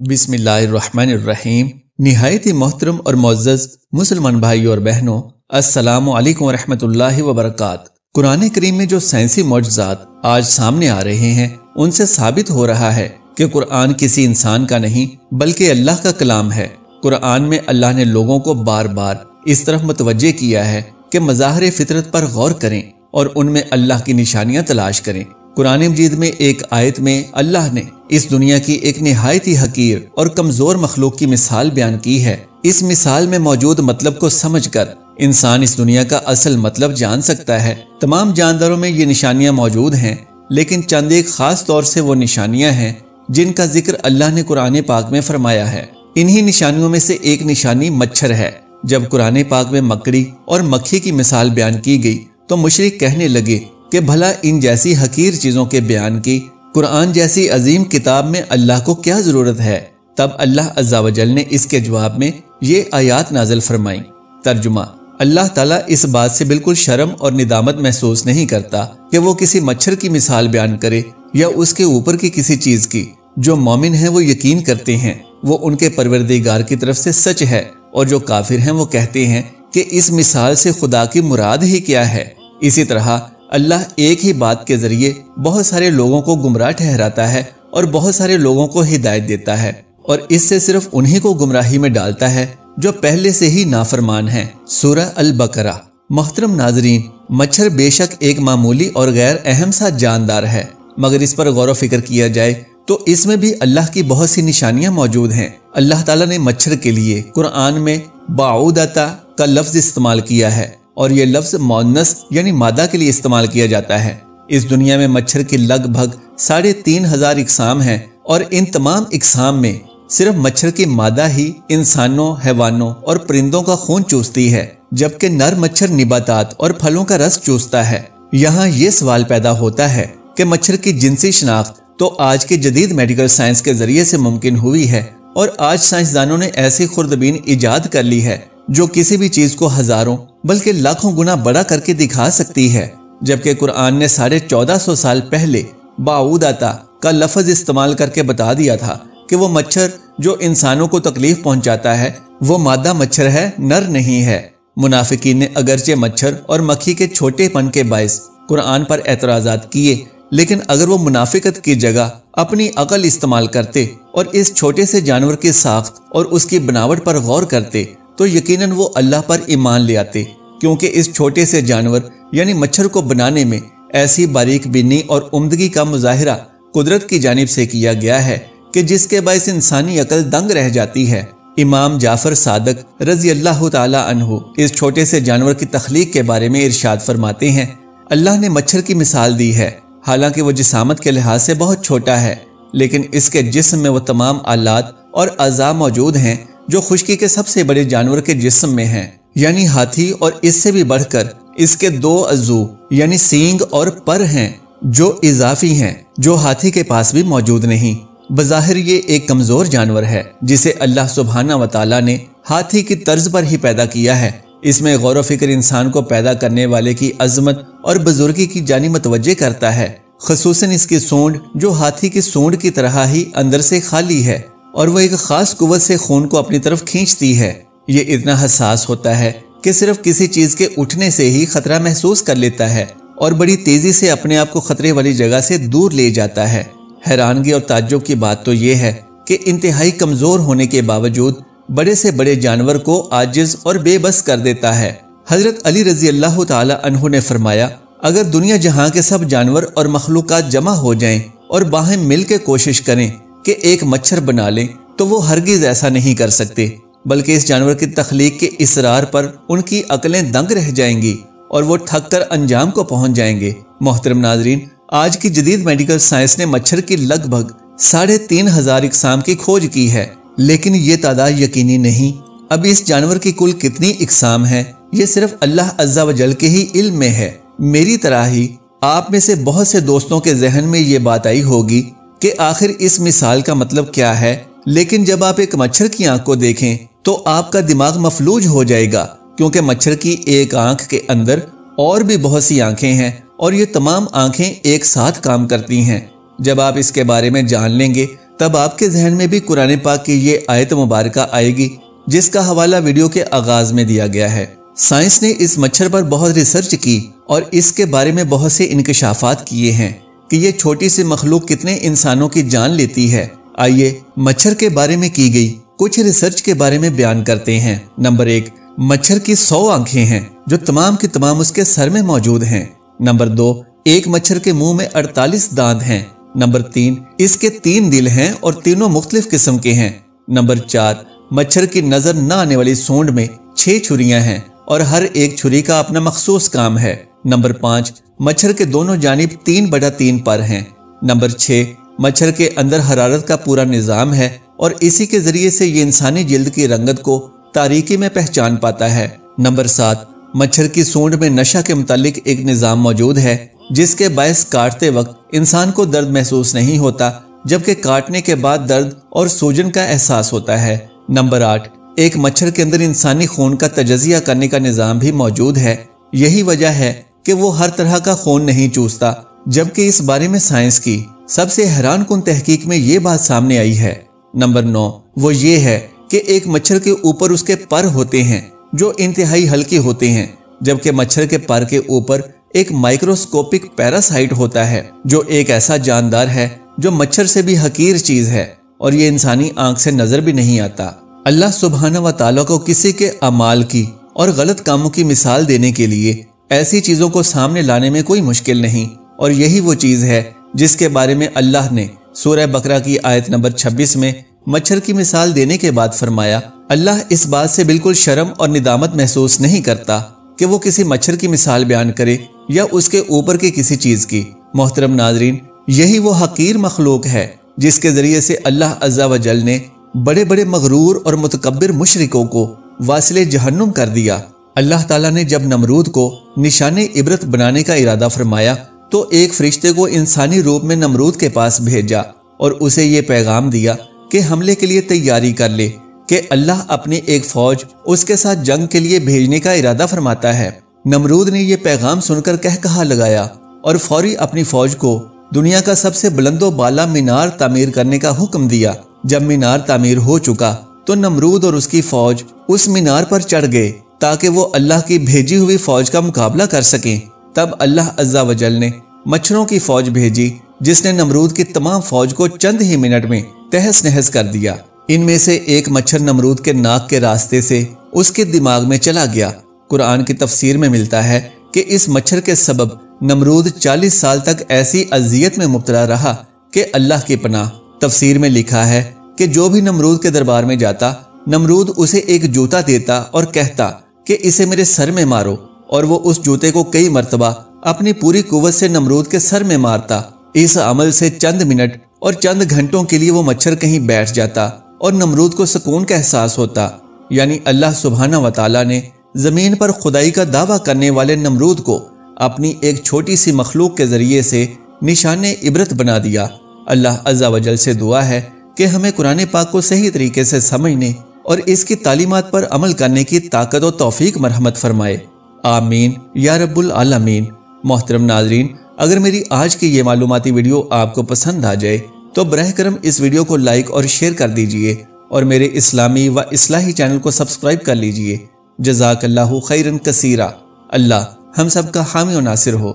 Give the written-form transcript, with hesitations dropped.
बिस्मिल्लाहिर्रहमानिर्रहीम। निहायत ही मोहतरम और मुअज़्ज़ज़ मुसलमान भाइयों और बहनों, अस्सलामु अलैकुम वरहमतुल्लाहि वबरकातुहू। कुरान करीम में जो साइंसी मौजज़ात आज सामने आ रहे हैं, उनसे साबित हो रहा है कि कुरान किसी इंसान का नहीं बल्कि अल्लाह का कलाम है। कुरान में अल्लाह ने लोगों को बार बार इस तरफ मुतवज्जे किया है कि मज़ाहिर फितरत पर गौर करें और उनमें अल्लाह की निशानियां तलाश करें। कुरान मजीद में एक आयत में अल्लाह ने इस दुनिया की एक निहायत ही हकीर और कमजोर मखलूक की मिसाल बयान की है। इस मिसाल में मौजूद मतलब को समझकर इंसान इस दुनिया का असल मतलब जान सकता है। तमाम जानदारों में ये निशानियां मौजूद हैं, लेकिन चंद एक खास तौर से वो निशानियां हैं जिनका जिक्र अल्लाह ने कुरान पाक में फरमाया है। इन्हीं निशानियों में से एक निशानी मच्छर है। जब कुरान पाक में मकड़ी और मक्खी की मिसाल बयान की गई तो मुशरिक कहने लगे कि भला इन जैसी हकीर चीजों के बयान की कुरान जैसी अजीम किताब में अल्लाह को क्या जरूरत है। तब अल्लाह अज़्ज़ा वजल ने इसके जवाब में ये आयात नाज़िल फरमाई। तर्जुमा: अल्लाह ताला इस बात से बिल्कुल शर्म और निदामत महसूस नहीं करता कि वो किसी मच्छर की मिसाल बयान करे या उसके ऊपर की किसी चीज की। जो मोमिन है वो यकीन करते हैं वो उनके परवरदिगार की तरफ से सच है, और जो काफिर हैं वो कहते हैं कि इस मिसाल से खुदा की मुराद ही क्या है। इसी तरह अल्लाह एक ही बात के जरिए बहुत सारे लोगों को गुमराह ठहराता है और बहुत सारे लोगों को हिदायत देता है, और इससे सिर्फ उन्हीं को गुमराही में डालता है जो पहले से ही नाफरमान हैं। सूरह अल बकरा। मोहतरम नाजरीन, मच्छर बेशक एक मामूली और गैर अहम सा जानदार है, मगर इस पर गौर व फिक्र किया जाए तो इसमें भी अल्लाह की बहुत सी निशानियां मौजूद हैं। अल्लाह ताला ने मच्छर के लिए कुरान में बाऊदता का लफ्ज इस्तेमाल किया है, और ये लफ्ज मुअन्नस यानी मादा के लिए इस्तेमाल किया जाता है। इस दुनिया में मच्छर की लगभग 3,500 इकसाम हैं, और इन तमाम इकसाम में सिर्फ मच्छर की मादा ही इंसानों, हैवानों और परिंदों का खून चूसती है, जबकि नर मच्छर निबातात और फलों का रस चूसता है। यहाँ ये सवाल पैदा होता है कि मच्छर की जिनसी शनाख्त तो आज के जदीद मेडिकल साइंस के जरिए से मुमकिन हुई है, और आज साइंसदानों ने ऐसी खुर्दबीन इजाद कर ली है जो किसी भी चीज को हजारों बल्कि लाखों गुना बड़ा करके दिखा सकती है। जबकि कुरान ने 1450 साल पहले बाऊदता का लफ्ज इस्तेमाल करके बता दिया था कि वो मच्छर जो इंसानों को तकलीफ पहुंचाता है वो मादा मच्छर है, नर नहीं है। मुनाफिकीन ने अगरचे मच्छर और मक्खी के छोटेपन के बायस कुरान पर एतराजात किए, लेकिन अगर वो मुनाफिकत की जगह अपनी अकल इस्तेमाल करते और इस छोटे से जानवर की साख्त और उसकी बनावट पर गौर करते तो यकीनन वो अल्लाह पर ईमान ले आते, क्योंकि इस छोटे से जानवर यानी मच्छर को बनाने में ऐसी बारीक बिन्नी और उम्दगी का मुजाहिरा कुदरत की जानिब से किया गया है कि जिसके बायस इंसानी अकल दंग रह जाती है। इमाम जाफर सादक रजी अल्लाह ताला अन्हु इस छोटे से जानवर की तख्लीक के बारे में इरशाद फरमाते हैं, अल्लाह ने मच्छर की मिसाल दी है। हालांकि वो जिसामत के लिहाज से बहुत छोटा है, लेकिन इसके जिस्म में वो तमाम आलात और अज़ा मौजूद हैं जो खुश्की के सबसे बड़े जानवर के जिस्म में हैं, यानी हाथी, और इससे भी बढ़कर इसके 2 अज़ू यानी सींग और पर हैं जो इजाफी हैं, जो हाथी के पास भी मौजूद नहीं। बज़ाहिर ये एक कमजोर जानवर है जिसे अल्लाह सुब्हाना व तआला ने हाथी की तर्ज पर ही पैदा किया है। इसमें गौर व फिक्र इंसान को पैदा करने वाले की अजमत और बुजुर्गी की जानी मतवज्जे करता है, खसूसन इसकी सूंड जो हाथी की सूंड की तरह ही अंदर से खाली है, और वह एक खास कुव्वत से खून को अपनी तरफ खींचती है। ये इतना हसास होता है कि सिर्फ किसी चीज के उठने से ही खतरा महसूस कर लेता है और बड़ी तेजी से अपने आप को खतरे वाली जगह से दूर ले जाता है। हैरानगी और ताज्जुब की बात तो ये है कि इंतहाई कमजोर होने के बावजूद बड़े से बड़े जानवर को आजिज और बेबस कर देता है। हजरत अली रजी अल्लाह ताला अन्हु ने फरमाया, अगर दुनिया जहां के सब जानवर और मखलूकात जमा हो जाएं और बाहें मिल के कोशिश करें कि एक मच्छर बना लें तो वो हरगिज ऐसा नहीं कर सकते, बल्कि इस जानवर की तख्लीक के इसरार पर उनकी अकलें दंग रह जाएंगी और वो थक कर अंजाम को पहुंच जाएंगे। मोहतरम नाजरीन, आज की जदीद मेडिकल साइंस ने मच्छर की लगभग 3,500 इकसाम की खोज की है, लेकिन ये तादाद यकीनी नहीं। अब इस जानवर की कुल कितनी इकसाम है ये सिर्फ अल्लाह अज़्ज़ा वजल के ही इल्म में है। मेरी तरह ही आप में से बहुत से दोस्तों के जहन में ये बात आई होगी कि आखिर इस मिसाल का मतलब क्या है, लेकिन जब आप एक मच्छर की आंख को देखें तो आपका दिमाग मफलूज हो जाएगा, क्योंकि मच्छर की एक आंख के अंदर और भी बहुत सी आंखें हैं और ये तमाम आंखें एक साथ काम करती हैं। जब आप इसके बारे में जान लेंगे तब आपके जहन में भी कुरान पाक की ये आयत मुबारका आएगी जिसका हवाला वीडियो के आगाज में दिया गया है। साइंस ने इस मच्छर पर बहुत रिसर्च की और इसके बारे में बहुत से इंकशाफात किए हैं कि ये छोटी सी मखलूक कितने इंसानों की जान लेती है। आइए मच्छर के बारे में की गई कुछ रिसर्च के बारे में बयान करते हैं। नंबर 1, मच्छर की 100 आंखें हैं जो तमाम की तमाम उसके सर में मौजूद हैं। नंबर 2, एक मच्छर के मुंह में 48 दांत हैं। नंबर 3, इसके 3 दिल हैं और तीनों मुख्तलिफ किस्म के हैं। नंबर 4, मच्छर की नजर न आने वाली सूंड में 6 छुरियां हैं और हर एक छुरी का अपना मखसूस काम है। नंबर 5, मच्छर के दोनों जानिब 3/3 पर हैं। नंबर 6, मच्छर के अंदर हरारत का पूरा निजाम है और इसी के जरिए से ये इंसानी जिल्द की रंगत को तारीकी में पहचान पाता है। नंबर 7, मच्छर की सूंड में नशा के मुतालिक एक निजाम मौजूद है जिसके बायस काटते वक्त इंसान को दर्द महसूस नहीं होता, जबकि काटने के बाद दर्द और सूजन का एहसास होता है। नंबर 8, एक मच्छर के अंदर इंसानी खून का तजज़िया करने का निजाम भी मौजूद है। यही वजह है कि वो हर तरह का खून नहीं चूसता, जबकि इस बारे में साइंस की सबसे हैरान कुन तहकीक में ये बात सामने आई है। नंबर 9, वो ये है कि एक मच्छर के ऊपर उसके पर होते हैं जो इंतहाई हल्के होते हैं, जबकि मच्छर के पर के ऊपर एक माइक्रोस्कोपिक पैरासाइट होता है जो एक ऐसा जानदार है जो मच्छर से भी हकीर चीज है और ये इंसानी आंख से नजर भी नहीं आता। अल्लाह सुब्हानहू व तआला को किसी के अमाल की और गलत कामों की मिसाल देने के लिए ऐसी चीजों को सामने लाने में कोई मुश्किल नहीं, और यही वो चीज है जिसके बारे में अल्लाह ने सूरह बकरा की आयत नंबर 26 में मच्छर की मिसाल देने के बाद फरमाया, अल्लाह इस बात से बिल्कुल शर्म और निदामत महसूस नहीं करता कि वो किसी मच्छर की मिसाल बयान करे या उसके ऊपर की किसी चीज की। मोहतरम नाजरीन, यही वो हकीर मखलूक है जिसके जरिए से अल्लाह अज़्ज़ा व जल ने बड़े बड़े मगरूर और मुतकब्बिर मुशरिकों को वासिले जहन्नुम कर दिया। अल्लाह ताला ने जब नमरूद को निशाने इबरत बनाने का इरादा फरमाया तो एक फरिश्ते को इंसानी रूप में नमरूद के पास भेजा और उसे ये पैगाम दिया कि हमले के लिए तैयारी कर ले कि अल्लाह अपनी एक फौज उसके साथ जंग के लिए भेजने का इरादा फरमाता है। नमरूद ने यह पैगाम सुनकर कहकहा लगाया और फौरी अपनी फौज को दुनिया का सबसे बुलंदो बाला मीनार तामीर करने का हुक्म दिया। जब मीनार तामीर हो चुका तो नमरूद और उसकी फौज उस मीनार पर चढ़ गए ताकि वो अल्लाह की भेजी हुई फौज का मुकाबला कर सकें। तब अल्लाह अज़्ज़ा व जल ने मच्छरों की फौज भेजी जिसने नमरूद की तमाम फौज को चंद ही मिनट में तहस नहस कर दिया। इनमें से एक मच्छर नमरूद के नाक के रास्ते से उसके दिमाग में चला गया। कुरान की तफसीर में मिलता है कि इस मच्छर के सबब नमरूद 40 साल तक ऐसी अजियत में मुब्तला रहा कि अल्लाह की पनाह। तफसीर में लिखा है कि जो भी नमरूद के दरबार में जाता, नमरूद उसे एक जूता देता और कहता कि इसे मेरे सर में मारो, और वो उस जूते को कई मर्तबा अपनी पूरी कुव्वत से नमरूद के सर में मारता। इस अमल से चंद मिनट और चंद घंटों के लिए वो मच्छर कहीं बैठ जाता और नमरूद को सुकून का एहसास होता। यानी अल्लाह सुब्हानहू व तआला ने जमीन पर खुदाई का दावा करने वाले नमरूद को अपनी एक छोटी सी मखलूक के जरिए से निशाने इबरत बना दिया। अल्लाह अज़्ज़ा व जल से दुआ है कि हमें कुरान पाक को सही तरीके से समझने और इसकी तालीमात पर अमल करने की ताकत और तौफीक मरहमत फरमाए। आमीन या रब्बुल आलमीन। मोहतरम नाजरीन, अगर मेरी आज की ये मालूमाती वीडियो आपको पसंद आ जाए तो बरह करम इस वीडियो को लाइक और शेयर कर दीजिए और मेरे इस्लामी व इस्लाही चैनल को सब्सक्राइब कर लीजिए। जज़ाकल्लाहु खैरन कसीरा। अल्लाह हम सब का हामी और नासिर हो।